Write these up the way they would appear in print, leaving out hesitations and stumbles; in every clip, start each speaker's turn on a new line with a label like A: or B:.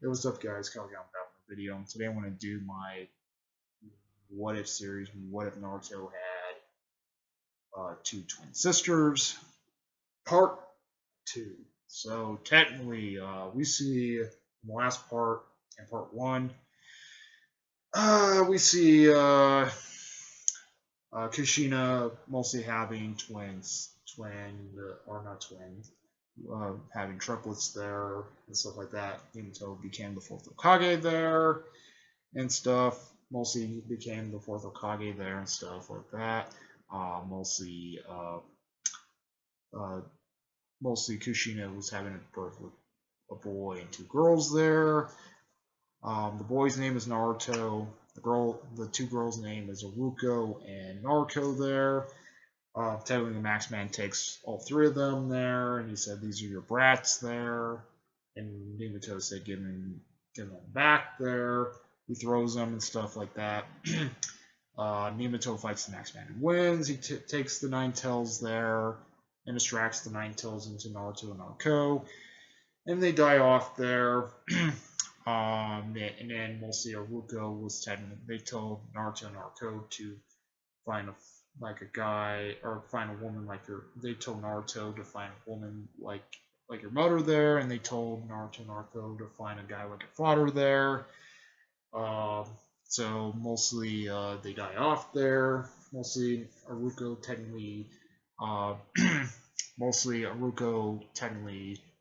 A: Hey, what's up, guys? Kyle back with a video. And today I want to do my What If series. What if Naruto had two twin sisters? Part 2. So, technically, we see in the last part, in part 1, we see Kushina mostly having or not twins, having triplets there and stuff like that. Minato became the fourth Hokage there and stuff. Mostly became the fourth Hokage there and stuff like that. Mostly, uh, mostly Kushina was having a birth with a boy and two girls there. The boy's name is Naruto. The two girls' name is Aruko and Naruto there. Technically, the Max Man takes all three of them there, and he said, "These are your brats there." And Minato said, "Give them back there." He throws them and stuff like that. Minato fights the Max Man and wins. He takes the Nine Tails there and distracts the Nine Tails into Naruto and Naruto. And they die off there. And then mostly Aruko was they told Naruto and Naruto to find a guy or find a woman like her. They told Naruto to find a woman like your mother there, and they told Naruto and Naruto to find a guy like your father there. So mostly they die off there. Mostly Aruko technically,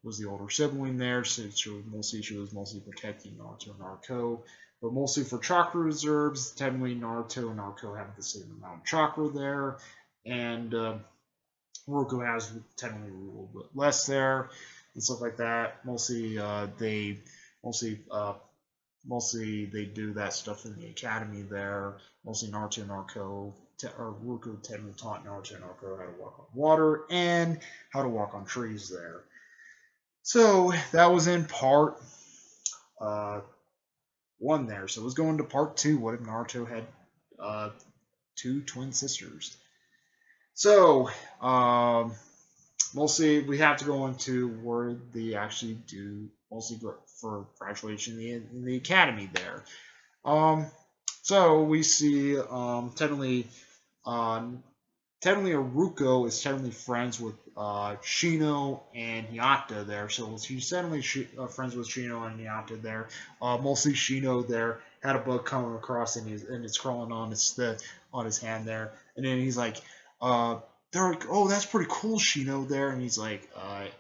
A: was the older sibling there, so she was mostly protecting Naruto and Naruto. But mostly for chakra reserves, technically Naruto and Naruto have the same amount of chakra there, and Aruko has technically a little bit less there and stuff like that. Mostly they do that stuff in the academy there. Mostly Naruto and Aruko technically taught Naruto and Naruto how to walk on water and how to walk on trees there. So that was in part 1 there. So let's go into part 2. What if Naruto had two twin sisters? So mostly we have to go into where they actually do mostly for graduation in the academy there. So we see technically Aruko is technically friends with Shino and Hinata there. So she's technically friends with Shino and Hinata there. Mostly Shino there had a bug coming across and it's crawling on his hand there. And then he's like, they're like, "Oh, that's pretty cool, Shino." There, and he's like,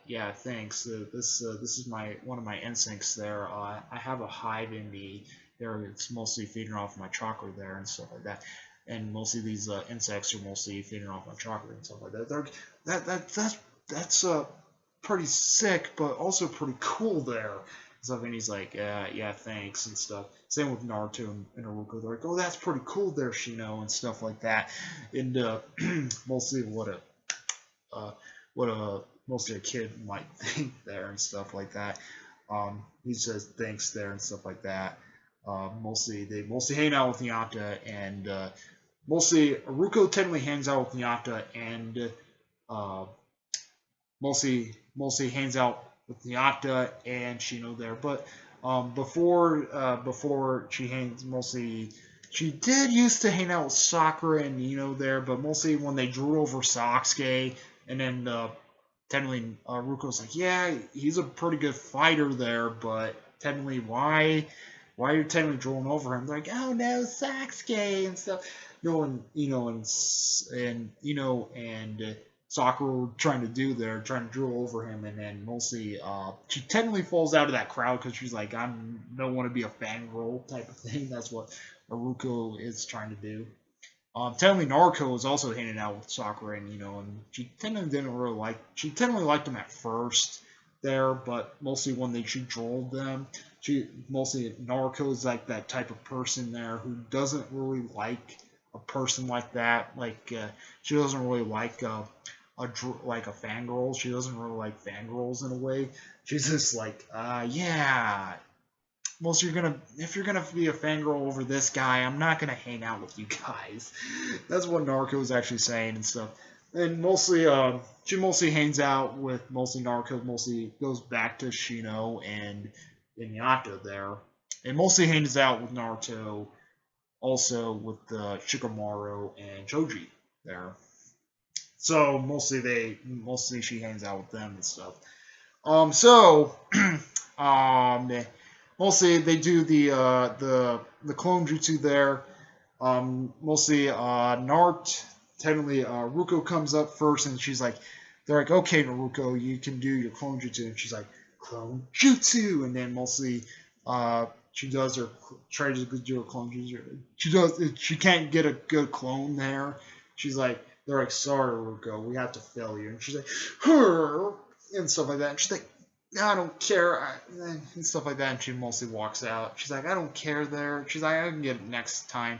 A: "Yeah, thanks. This is one of my instincts there. I have a hive in me there. It's mostly feeding off my chakra there and stuff like that. And mostly these insects are mostly feeding off my chakra and stuff like that. That's pretty sick, but also pretty cool there." Stuff, and he's like, "Yeah, thanks," and stuff. Same with Naruto and Naruto. They're like, "Oh, that's pretty cool there, Shino," and stuff like that. And mostly mostly a kid might think there and stuff like that. He says thanks there and stuff like that. They mostly hang out with Hinata, and mostly Aruko technically hangs out with Hinata, and mostly hangs out with Hinata and Shino there. But before she hangs, mostly she did used to hang out with Sakura and Nino there, but mostly when they drew over Sasuke, and then technically Ruko's like, "Yeah, he's a pretty good fighter there, but technically why are you technically drawing over him?" They're like, "Oh no, Sasuke," and stuff. No, and Sakura were trying to drill over him, and then mostly she technically falls out of that crowd because she's like, "I don't want to be a fangirl" type of thing. That's what Aruko is trying to do. Technically Naruto was also hanging out with Sakura, and she technically liked him at first there, but mostly when she drilled them, Naruto is like that type of person there who doesn't really like a person like that. Like she doesn't really like a fangirl. She doesn't really like fangirls in a way. She's just like, yeah. If you're gonna be a fangirl over this guy, I'm not gonna hang out with you guys. That's what Naruto is actually saying and stuff. And mostly, she mostly hangs out with Naruto. Mostly goes back to Shino and Hinata there, and mostly hangs out with Naruto, also with Shikamaru and Choji there. So mostly she hangs out with them and stuff. So um, mostly they do the clone jutsu there. Mostly technically Ruko comes up first, and she's like, they're like, okay, Naruto, you can do your clone jutsu, and she's like, clone jutsu, and then mostly she does her tries to do her clone jutsu. She can't get a good clone there. She's like, they're like, sorry, Ruko, we have to fail you, and she's like, her and stuff like that. And she's like, I don't care, and stuff like that. And she mostly walks out. She's like, I don't care there. She's like, I can get it next time.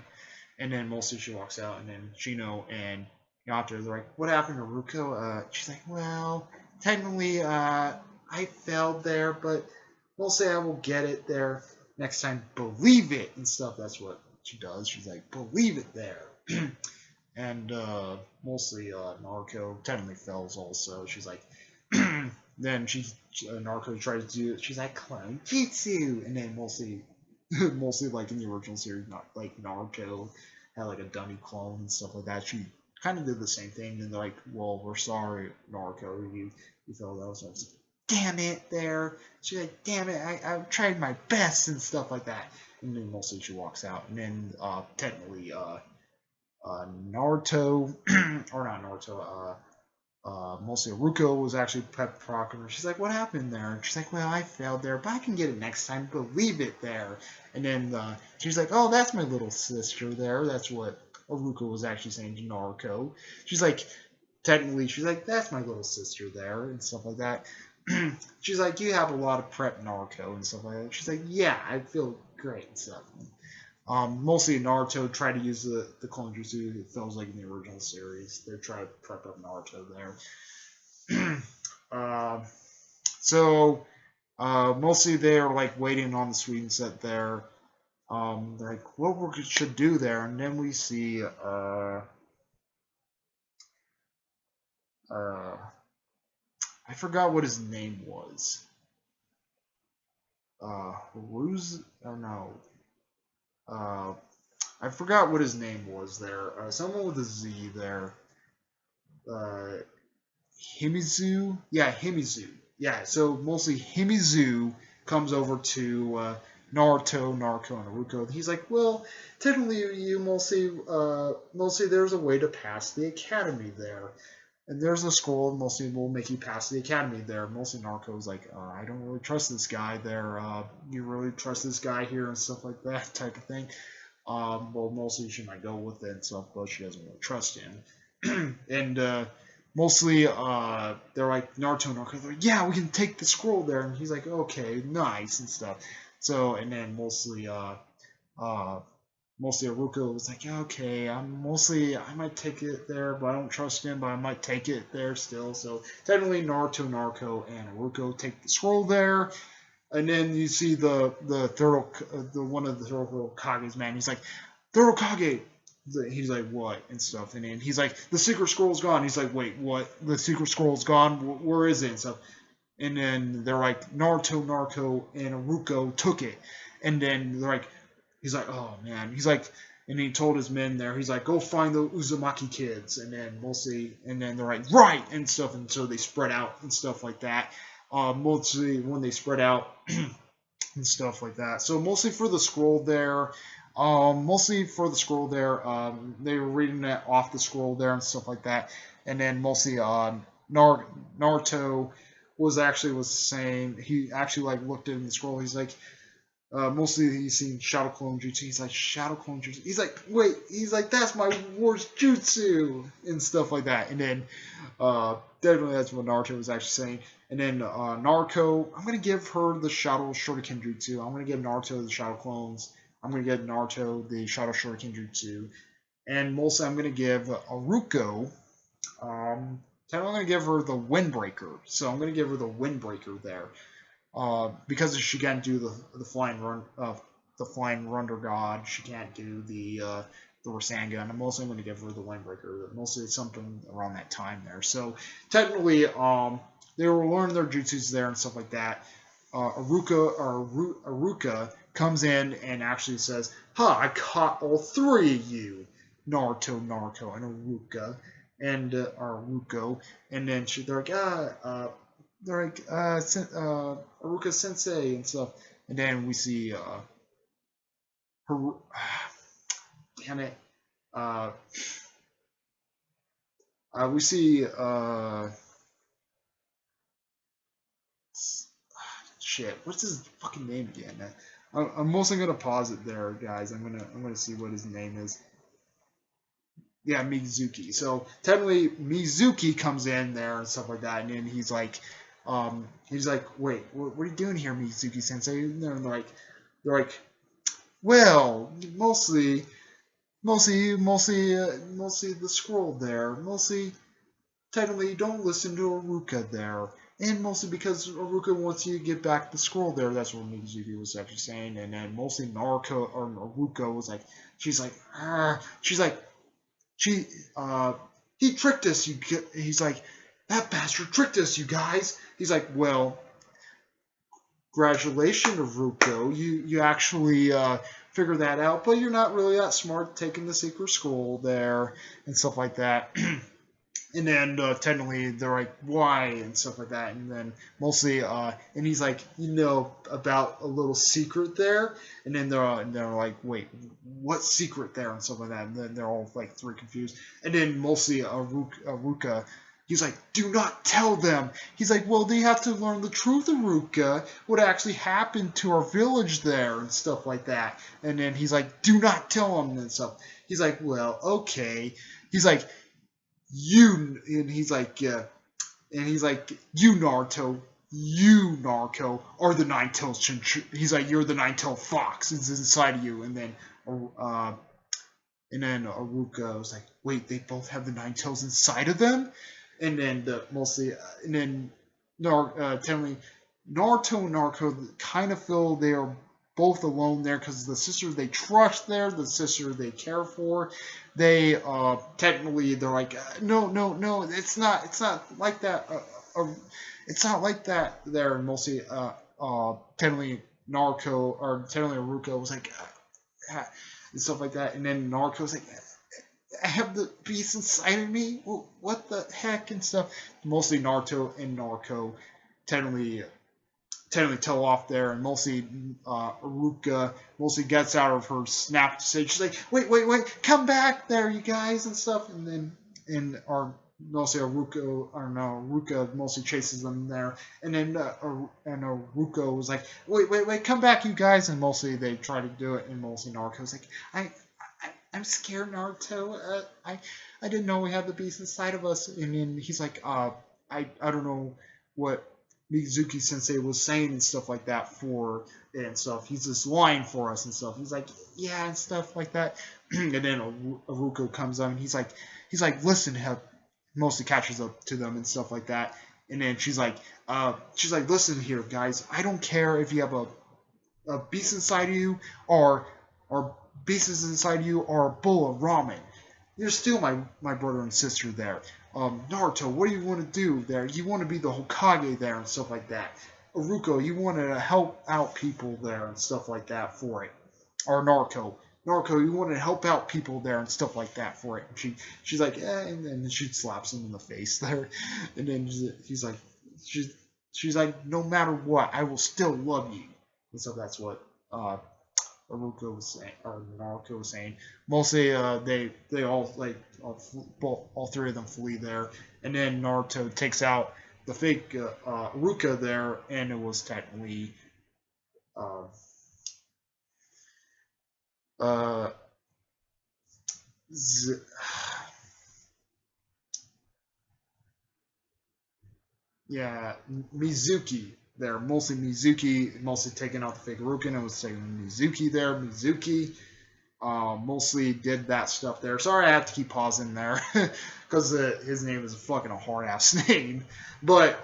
A: And then mostly she walks out, and then Shino and Yato, they're like, what happened to Ruko? She's like, well, technically, I failed there, but mostly I will get it there next time. Believe it and stuff. That's what she does. She's like, believe it there. And mostly Naruto technically fails also. She's like, then Naruto tries to do it. She's like, clone jutsu, and then mostly like in the original series, not like Naruto had like a dummy clone and stuff like that. She kind of did the same thing, and they're like, well, we're sorry, Naruto, you failed that. So I was like, damn it, there. She's like, damn it, I tried my best and stuff like that. And then mostly she walks out, and then technically Naruto or not Naruto, mostly Ruko was actually pep talking her. She's like, what happened there? And she's like, well, I failed there, but I can get it next time. Believe it there. And then she's like, oh, that's my little sister there. That's what Ruko was actually saying to Naruto. She's like, technically, she's like, that's my little sister there and stuff like that. She's like, you have a lot of prep, Naruto, and stuff like that. She's like, yeah, I feel great and stuff. Mostly Naruto tried to use the clone jutsu. It feels like in the original series. They try to prep up Naruto there. So mostly they're like waiting on the Sweden set there. They're like, what we should do there, and then we see I forgot what his name was. Ruse? Oh no. I forgot what his name was there. Someone with a Z there. Uh, Himizu? Yeah, Himizu. Yeah, so mostly Himizu comes over to Naruto, and Naruto. He's like, well, technically you mostly there's a way to pass the academy there. And there's a scroll, and mostly will make you pass the academy there. Mostly Naruto's like, I don't really trust this guy there. You really trust this guy here and stuff like that type of thing. Well, mostly she might go with it and stuff, but she doesn't really trust him. And mostly they're like, Naruto, they're like, yeah, we can take the scroll there. And he's like, okay, nice and stuff. So, and then mostly Aruko was like, yeah, okay, I might take it there, but I don't trust him, but I might take it there still. So technically Naruto, and Aruko take the scroll there. And then you see the one of the third Kage's man. He's like, third Kage. He's like, what and stuff. And then he's like, the secret scroll's gone. He's like, wait, what? The secret scroll's gone? Where is it? And stuff. And then they're like, Naruto, and Aruko took it. And then they're like, he's like, oh man. He's like, and he told his men there, he's like, go find the Uzumaki kids. And then they're like, right and stuff. And so they spread out and stuff like that. Mostly when they spread out and stuff like that. So mostly for the scroll there, they were reading it off the scroll there and stuff like that. And then mostly Naruto was saying, he actually like looked in the scroll. He's like, mostly he's seen Shadow Clone Jutsu. He's like, Shadow Clone Jutsu. He's like, wait. He's like, that's my worst jutsu and stuff like that. And then definitely that's what Naruto was actually saying. And then Naruto, I'm going to give her the Shadow Shuriken Jutsu. I'm going to give Naruto the Shadow Clones. I'm going to give Naruto the Shadow Shuriken Jutsu. And mostly I'm going to give Aruko, I'm going to give her the Windbreaker. So I'm going to give her the Windbreaker there. Because she can't do the flying Runder God, she can't do the Rasengan. I'm also going to give her the Windbreaker. Mostly it's something around that time there. So technically, they were learning their jutsus there and stuff like that. Aruka comes in and actually says, "Ha! I caught all three of you, Naruto, and Aruka, and Aruko." And then they're like, Aruka Sensei and stuff. And then we see, Haru- damn it, uh, we see, shit, what's his fucking name again? I'm mostly gonna pause it there, guys. I'm gonna see what his name is. Yeah, Mizuki. So technically, Mizuki comes in there and stuff like that, and then he's like, wait, what are you doing here, Mizuki Sensei? And they're like, well, mostly the scroll there. Mostly, technically, don't listen to Aruka there. And mostly because Aruka wants you to get back the scroll there. That's what Mizuki was actually saying. And then mostly Naruto or Aruka was like, she's like, she, he tricked us. He's like, that bastard tricked us, you guys. He's like, well, congratulations, Aruko. You actually figured that out, but you're not really that smart taking the secret scroll there and stuff like that. And then technically they're like, why and stuff like that. And then mostly, and he's like, about a little secret there. And then they're like, wait, what secret there and stuff like that. And then they're all like three confused. And then mostly Aruka, he's like, do not tell them. He's like, well, they have to learn the truth, Aruka, what actually happened to our village there and stuff like that. And then he's like, do not tell them and stuff. He's like, well, okay. He's like, he's like, you Naruto are the nine-tailed he's like, you're the nine-tailed fox. It's inside of you. And then Aruka was like, wait, they both have the nine tails inside of them. And then technically Naruto and Naruto kind of feel they are both alone there because the sister they trust there, the sister they care for, they technically they're like, no, it's not like that. It's not like that there. And mostly technically Naruto or technically Aruka was like and stuff like that. And then Naruto was like, I have the beast inside of me. Well, what the heck and stuff. Mostly Naruto and Naruto technically tell off there, and mostly Aruka mostly gets out of her snap stage. She's like, wait, come back there, you guys and stuff. And then mostly Aruka mostly chases them there, and then Aruka was like, wait, come back, you guys, and mostly they try to do it, and mostly Naruto's like, I'm scared, Naruto. I didn't know we had the beast inside of us. And then he's like, I don't know what Mizuki Sensei was saying and stuff like that for it and stuff. He's just lying for us and stuff. He's like, yeah, and stuff like that. And then Aruko comes on and he's like, listen, mostly catches up to them and stuff like that. And then she's like, listen here, guys. I don't care if you have a beast inside of you or beasts inside of you or a bowl of ramen. You're still my brother and sister there. Naruto, what do you want to do there? You want to be the Hokage there and stuff like that. Aruko, you want to help out people there and stuff like that for it. Or Naruto, you want to help out people there and stuff like that for it. And she's like, and then she slaps him in the face there. And then he's like, she's like, no matter what, I will still love you. And so that's what Aruka was saying, or Naruto was saying. Mostly, they all like all three of them flee there, and then Naruto takes out the fake Aruka there, and it was technically uh, uh, Z- yeah, Mizuki there, mostly Mizuki, mostly taking out the fake Aruka, and it was taking Mizuki there, Mizuki. Mostly did that stuff there. Sorry, I have to keep pausing there because his name is a fucking hard ass name. But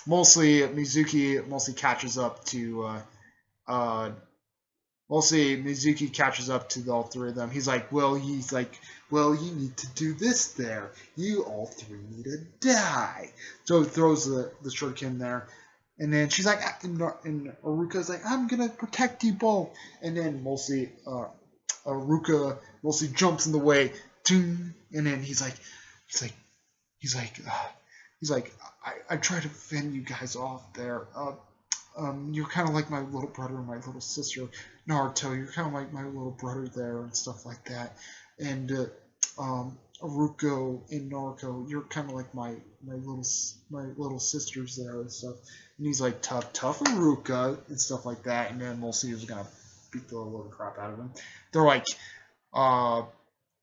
A: mostly Mizuki mostly catches up to mostly Mizuki catches up to all three of them. He's like, well, you need to do this there. You all three need to die. So he throws the shuriken there. And then she's like, and Aruka's like, I'm gonna protect you both. And then mostly, Aruka mostly jumps in the way, and then he's like, he's like, uh, he's like, I try to fend you guys off there. You're kind of like my little brother and my little sister, Naruto. You're kind of like my little brother there and stuff like that. And Aruko and Naruto, you're kind of like my little sisters there and stuff. And he's like, tough Aruka and stuff like that. And then mostly he's gonna beat the living crap out of him. They're like, uh,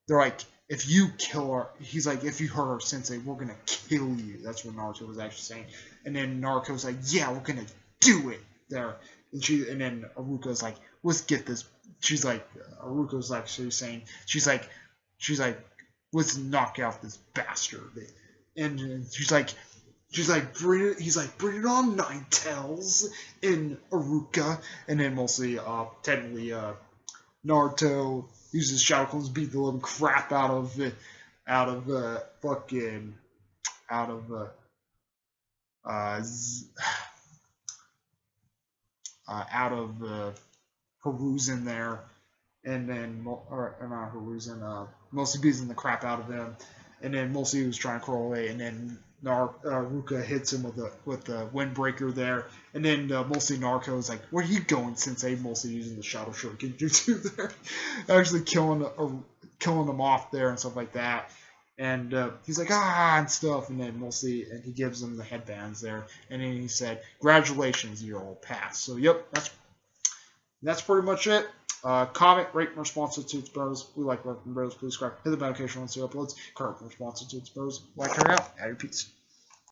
A: they're like, if you kill her, he's like, if you hurt our sensei, we're gonna kill you. That's what Naruto was actually saying. And then Naruto's like, yeah, we're gonna do it there. And then Aruka's like, let's get this. She's like, Aruka's actually saying, she's like, let's knock out this bastard. And she's like, he's like, bring it on, Nine Tails, in Aruka. And then mostly, technically, Naruto uses Shadow Clones to beat the living crap out of fucking, out of, out of Hiruzen there, and then not Hiruzen, mostly beating the crap out of him, and then mostly he was trying to crawl away, and then Ruka hits him with the windbreaker there, and then mostly Naruto is like, "Where are you going, Sensei?" Mostly using the Shadow Shuriken Jutsu there, actually killing them off there and stuff like that. And he's like, and stuff, and then mostly, and he gives them the headbands there, and then he said, "Congratulations, you're all passed." So, yep, that's pretty much it. Comment, rate, and responsive to its bros. We like working bros. Please subscribe. Hit the notification once it uploads. Current responsive to its bros. Like, turn out. Have your peace.